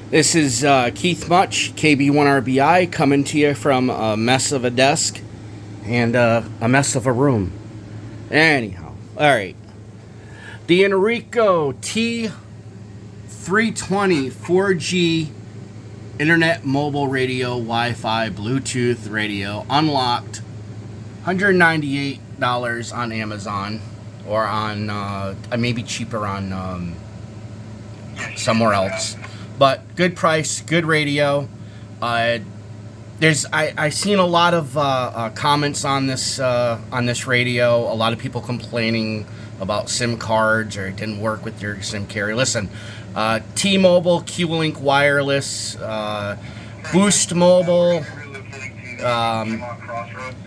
This is Keith Much, KB1RBI, coming to you from a mess of a desk and a mess of a room. Anyhow, alright. The Enrico T320 4G Internet Mobile Radio Wi-Fi Bluetooth Radio, unlocked, $198 on Amazon, or on, maybe cheaper on somewhere else. But good price, good radio. I seen a lot of comments on this radio. A lot of people complaining about SIM cards or it didn't work with your SIM carrier. Listen, T-Mobile, Q-Link Wireless, Boost Mobile,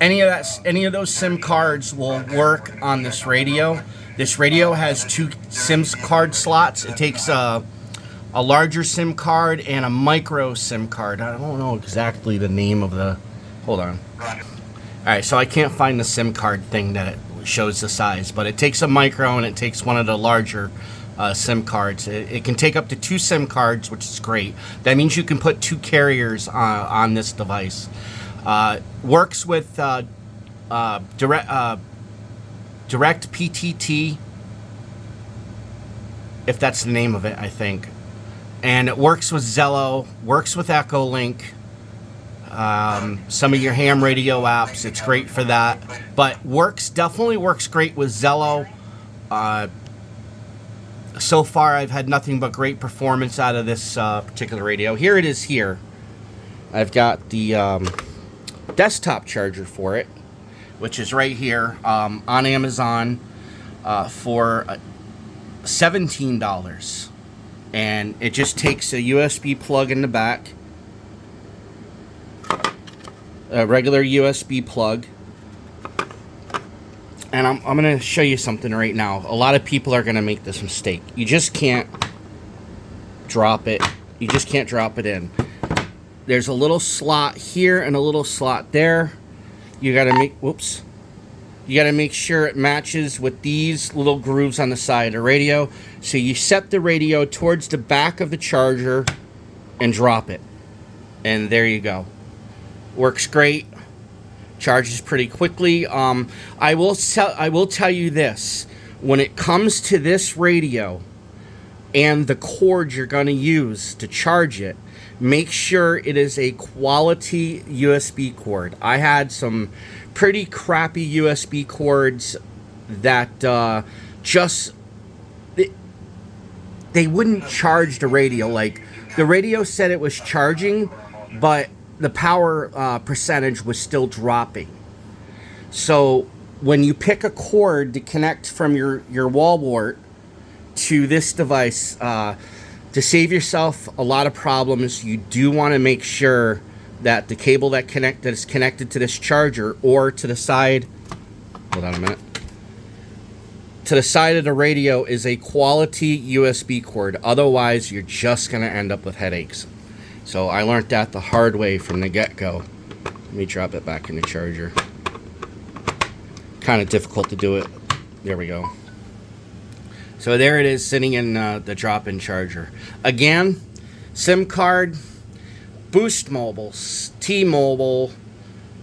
any of those SIM cards will work on this radio. This radio has 2 SIM card slots. It takes a larger SIM card and a micro SIM card. I don't know exactly the name of the... Hold on. Alright, so I can't find the SIM card thing that it shows the size, but it takes a micro and it takes one of the larger SIM cards. It can take up to 2 SIM cards, which is great. That means you can put 2 carriers on this device. Works with direct PTT, if that's the name of it, I think. And it works with Zello, works with Echolink, some of your ham radio apps. It's great for that. But definitely works great with Zello. So far, I've had nothing but great performance out of this particular radio. Here it is here. I've got the desktop charger for it, which is right here on Amazon for $17. And it just takes a USB plug in the back, a regular USB plug, and I'm going to show you something right now. A lot of people are going to make this mistake. You just can't drop it. You just can't drop it in. There's a little slot here and a little slot there. You got to make sure it matches with these little grooves on the side of the radio. So you set the radio towards the back of the charger and drop it. And there you go. Works great. Charges pretty quickly. I will tell you this. When it comes to this radio and the cord you're going to use to charge it, make sure it is a quality USB cord. I had some pretty crappy USB cords that they wouldn't charge the radio. Like, the radio said it was charging, but the power percentage was still dropping. So when you pick a cord to connect from your wall wart to this device, to save yourself a lot of problems, you do want to make sure that the cable that is connected to this charger, or to the side, hold on a minute, to the side of the radio, is a quality USB cord. Otherwise, you're just going to end up with headaches. So I learned that the hard way from the get-go. Let me drop it back in the charger. Kind of difficult to do it. There we go. So there it is, sitting in the drop-in charger. Again, SIM card, Boost Mobile, T-Mobile,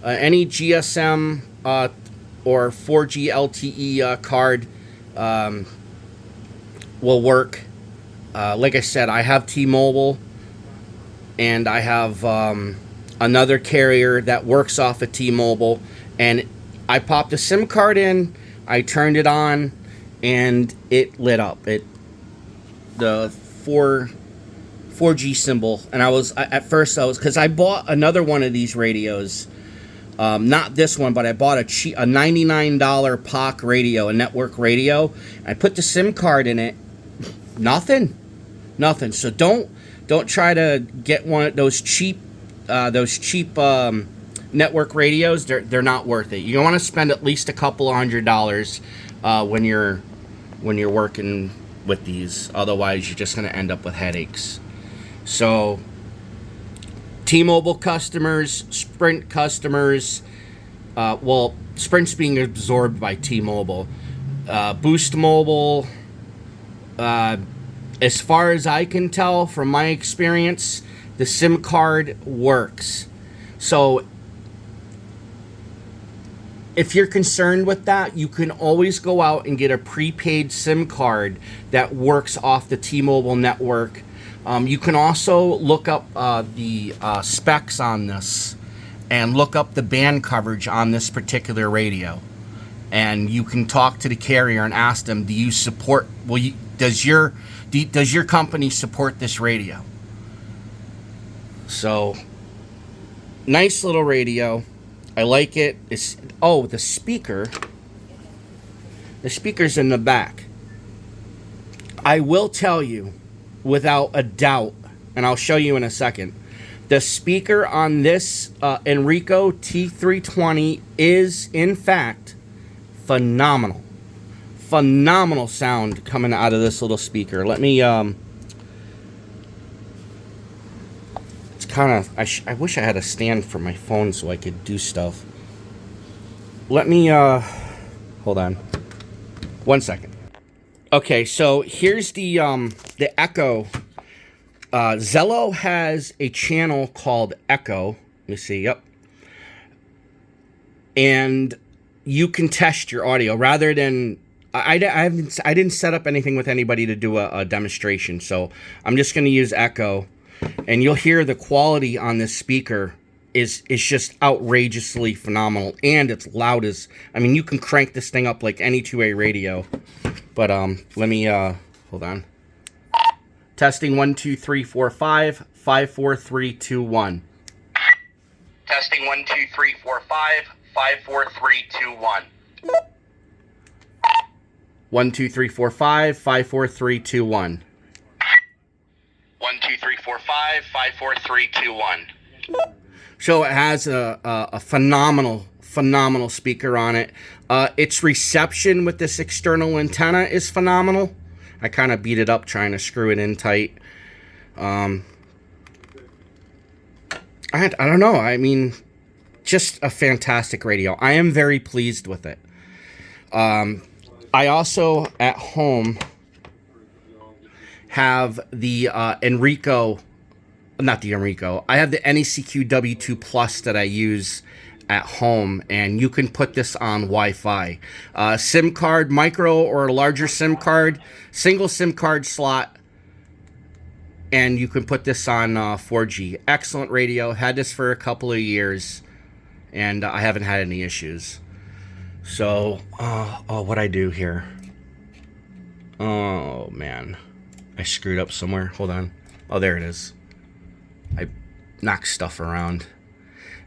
any GSM or 4G LTE card will work. Like I said, I have T-Mobile, and I have another carrier that works off of T-Mobile, and I popped a SIM card in, I turned it on, and it lit up. The 4G symbol, and at first because I bought another one of these radios, not this one, but I bought a $99 POC radio, a network radio. I put the SIM card in it, nothing. So don't try to get one of those cheap network radios. They're not worth it. You want to spend at least a couple $100 when you're working with these. Otherwise, you're just going to end up with headaches. So, T-Mobile customers, Sprint customers, Sprint's being absorbed by T-Mobile. Boost Mobile, As far as I can tell from my experience, the SIM card works. So if you're concerned with that, you can always go out and get a prepaid SIM card that works off the T-Mobile network. You can also look up the specs on this and look up the band coverage on this particular radio. And you can talk to the carrier and ask them, do you support, does your company support this radio? So, nice little radio. I like it. The speaker. The speaker's in the back. I will tell you, without a doubt, and I'll show you in a second, the speaker on this Enrico T320 is, in fact, phenomenal. Phenomenal sound coming out of this little speaker. Let me, it's kind of, I wish I had a stand for my phone so I could do stuff. Let me, hold on. 1 second. Okay, so here's the Echo. Zello has a channel called Echo. Let me see, yep. And you can test your audio rather than, I didn't set up anything with anybody to do a demonstration, so I'm just going to use Echo, and you'll hear the quality on this speaker is just outrageously phenomenal, and it's loud as, I mean, you can crank this thing up like any two-way radio. But let me hold on. Testing 1 2 3 4 5 5 4 3 2 1. Testing 1 2 3 4 5 5 4 3 2 1. 1 2 3 4 5 5 4 3 2 1. 1 2 3 4 5 5 4 3 2 1. So it has a phenomenal speaker on it. Its reception with this external antenna is phenomenal. I kind of beat it up trying to screw it in tight. I don't know. I mean, just a fantastic radio. I am very pleased with it. I also, at home, have the Enrico, not the Enrico, I have the NECQ W2 Plus that I use at home, and you can put this on Wi-Fi. SIM card, micro or a larger SIM card, single SIM card slot, and you can put this on 4G. Excellent radio. Had this for a couple of years, and I haven't had any issues. So, what'd I do here? Oh, man. I screwed up somewhere. Hold on. Oh, there it is. I knocked stuff around.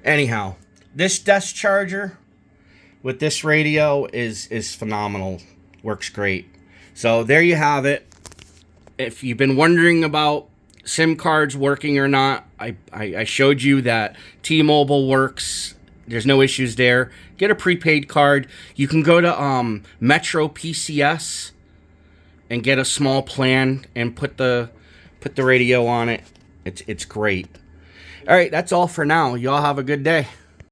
Anyhow, this desk charger with this radio is phenomenal. Works great. So there you have it. If you've been wondering about SIM cards working or not, I showed you that T-Mobile works. There's no issues there. Get a prepaid card. You can go to Metro PCS and get a small plan and put the radio on it. It's great. All right, that's all for now. Y'all have a good day.